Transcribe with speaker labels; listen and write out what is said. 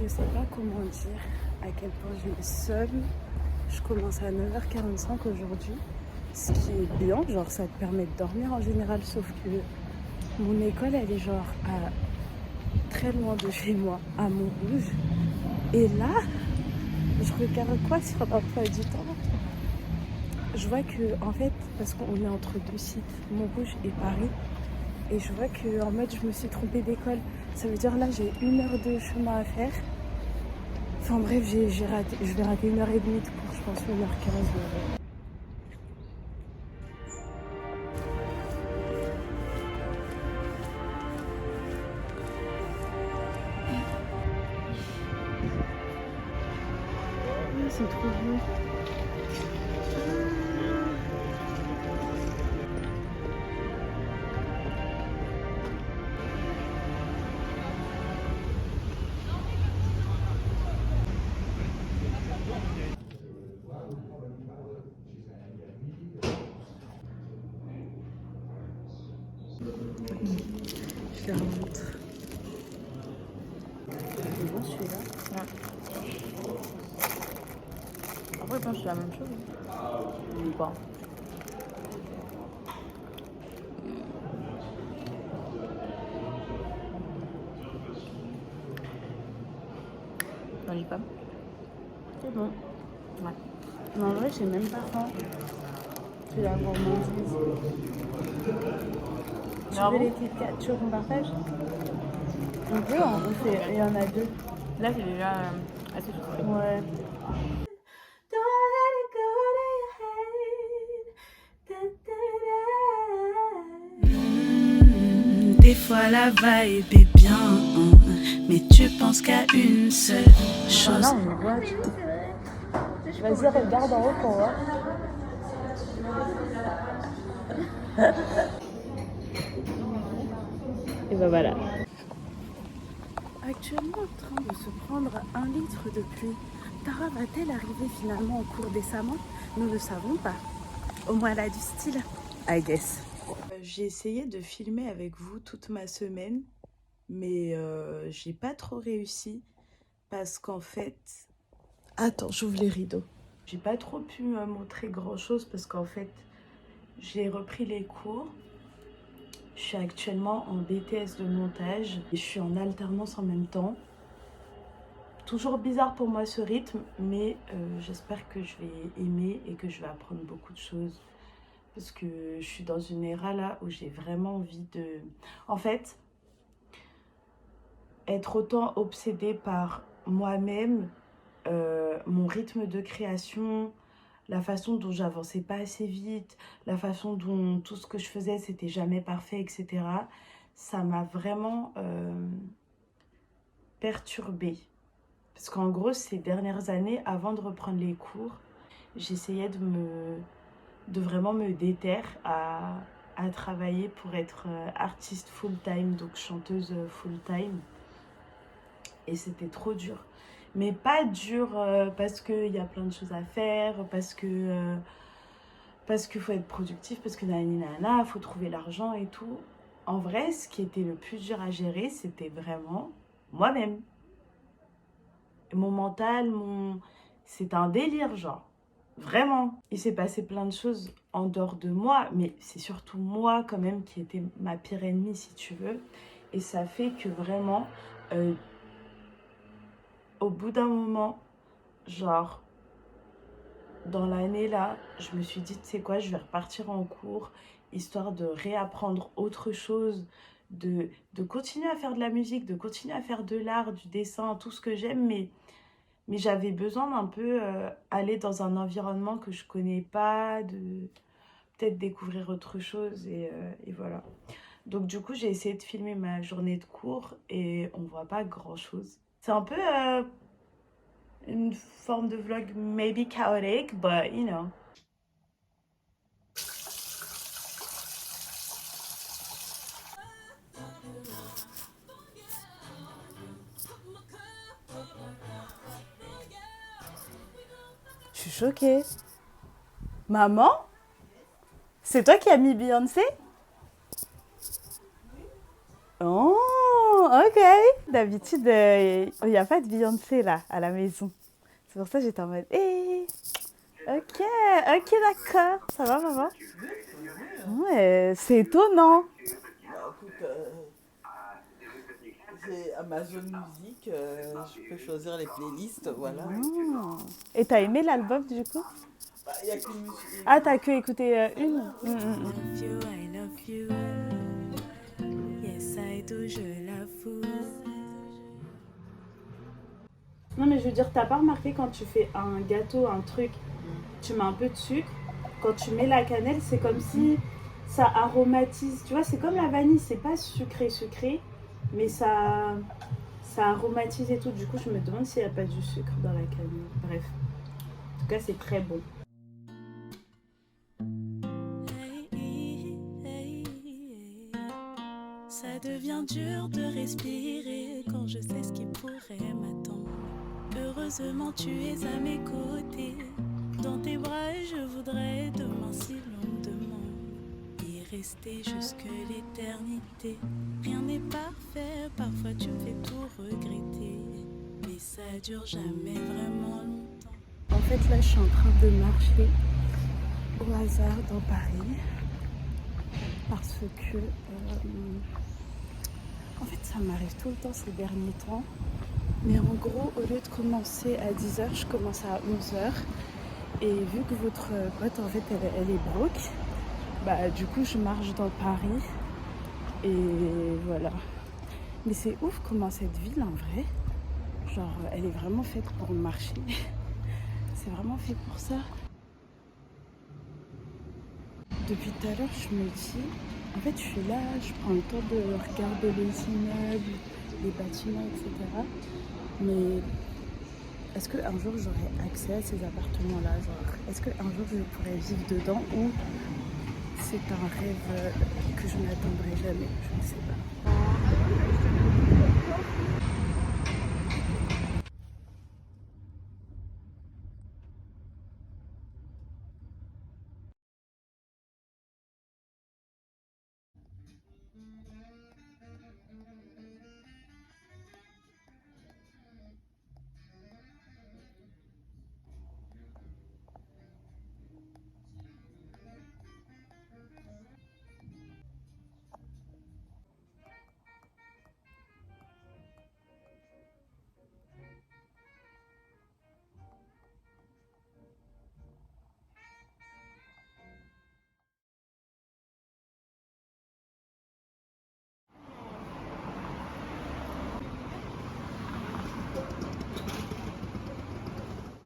Speaker 1: Je sais pas comment dire à quel point je le seum. Je commence à 9h45 aujourd'hui, ce qui est bien, genre ça te permet de dormir en général, sauf que mon école elle est genre à très loin de chez moi, à Montrouge. Et là, je regarde quoi sur l'emploi du temps. Je vois que, en fait, parce qu'on est entre deux sites, Montrouge et Paris, et je vois que en mode je me suis trompée d'école. Ça veut dire là j'ai 1 heure de chemin à faire. Enfin bref, je vais rater 1h30 pour je pense 1h15. C'est trop beau. Je les remontre. C'est bon celui-là.
Speaker 2: Ouais. Après, je pense que c'est la même chose. Ou pas. Dans les pommes.
Speaker 1: C'est bon.
Speaker 2: Ouais.
Speaker 1: Mais en vrai, j'ai même pas faim. C'est la gourmandise. Tu
Speaker 2: Ah
Speaker 1: veux
Speaker 2: bon
Speaker 1: les Kit Kat, tu veux qu'on partage? On peut, hein, il y en a 2.
Speaker 2: Là, c'est déjà assez soufflé.
Speaker 1: Ouais.
Speaker 3: Des fois la vibe est bien, mais tu penses qu'à une seule chose.
Speaker 1: Là, on voit, tu vois. Vas-y, regarde en haut pour voir. Et ben voilà. Actuellement en train de se prendre 1 litre de pluie. Tara va-t-elle arriver finalement en cours décemment? Nous ne le savons pas. Au moins elle a du style, I guess. J'ai essayé de filmer avec vous toute ma semaine, mais j'ai pas trop réussi parce qu'en fait... Attends, j'ouvre les rideaux. J'ai pas trop pu montrer grand chose parce qu'en fait, j'ai repris les cours. Je suis actuellement en BTS de montage et je suis en alternance en même temps. Toujours bizarre pour moi ce rythme, mais j'espère que je vais aimer et que je vais apprendre beaucoup de choses. Parce que je suis dans une ère là où j'ai vraiment envie de... En fait, être autant obsédée par moi-même, mon rythme de création, la façon dont j'avançais pas assez vite, la façon dont tout ce que je faisais c'était jamais parfait, etc. Ça m'a vraiment perturbée. Parce qu'en gros, ces dernières années, avant de reprendre les cours, j'essayais de vraiment me déterre à travailler pour être artiste full-time, donc chanteuse full-time. Et c'était trop dur. Mais pas dur parce qu'il y a plein de choses à faire, parce qu'il faut être productif, parce que nanana, il faut trouver l'argent et tout. En vrai, ce qui était le plus dur à gérer, c'était vraiment moi-même. Mon mental, c'est un délire, genre. Vraiment. Il s'est passé plein de choses en dehors de moi, mais c'est surtout moi quand même qui était ma pire ennemie, si tu veux. Et ça fait que vraiment, au bout d'un moment, genre, dans l'année là, je me suis dit, tu sais quoi, je vais repartir en cours, histoire de réapprendre autre chose, de continuer à faire de la musique, de continuer à faire de l'art, du dessin, tout ce que j'aime, mais j'avais besoin d'un peu aller dans un environnement que je connais pas, de peut-être découvrir autre chose et voilà. Donc du coup, j'ai essayé de filmer ma journée de cours et on voit pas grand-chose. C'est un peu une forme de vlog maybe chaotic, but you know. Je suis choquée. Maman? C'est toi qui as mis Beyoncé? Oh, ok. D'habitude, il n'y a pas de Beyoncé là, à la maison. C'est pour ça que j'étais en mode, ok, d'accord. Ça va, maman? Ouais, c'est étonnant.
Speaker 4: Bah, écoute, j'ai Amazon Music, je peux choisir les playlists, voilà.
Speaker 1: Et t'as aimé l'album du coup?
Speaker 4: Bah, y a qu'une musique.
Speaker 1: Ah, t'as que écouté une?
Speaker 3: Love you, I love you. Yes, I do, je l'avoue.
Speaker 1: Non, mais je veux dire, t'as pas remarqué quand tu fais un gâteau, un truc, tu mets un peu de sucre. Quand tu mets la cannelle, c'est comme si ça aromatise. Tu vois, c'est comme la vanille, c'est pas sucré, mais ça aromatise et tout. Du coup, je me demande s'il n'y a pas du sucre dans la cannelle. Bref. En tout cas, c'est très bon.
Speaker 3: Ça devient dur de respirer quand je sais ce qui pourrait m'attendre. Heureusement, tu es à mes côtés. Dans tes bras, je voudrais demain si longuement y rester jusque l'éternité. Rien n'est parfait, parfois tu me fais tout regretter. Mais ça dure jamais vraiment longtemps.
Speaker 1: En fait, là, je suis en train de marcher au hasard dans Paris. Parce que, en fait, ça m'arrive tout le temps ces derniers temps. Mais en gros, au lieu de commencer à 10h, je commence à 11h. Et vu que votre pote, en fait, elle est broke, bah, du coup, je marche dans Paris. Et voilà. Mais c'est ouf comment cette ville, en vrai, genre, elle est vraiment faite pour marcher. C'est vraiment fait pour ça. Depuis tout à l'heure, je me dis, en fait, je suis là, je prends le temps de regarder les immeubles, les bâtiments, etc. Mais est-ce qu'un jour, j'aurai accès à ces appartements-là? Genre, est-ce qu'un jour, je pourrais vivre dedans ou c'est un rêve que je n'atteindrai jamais? Je ne sais pas.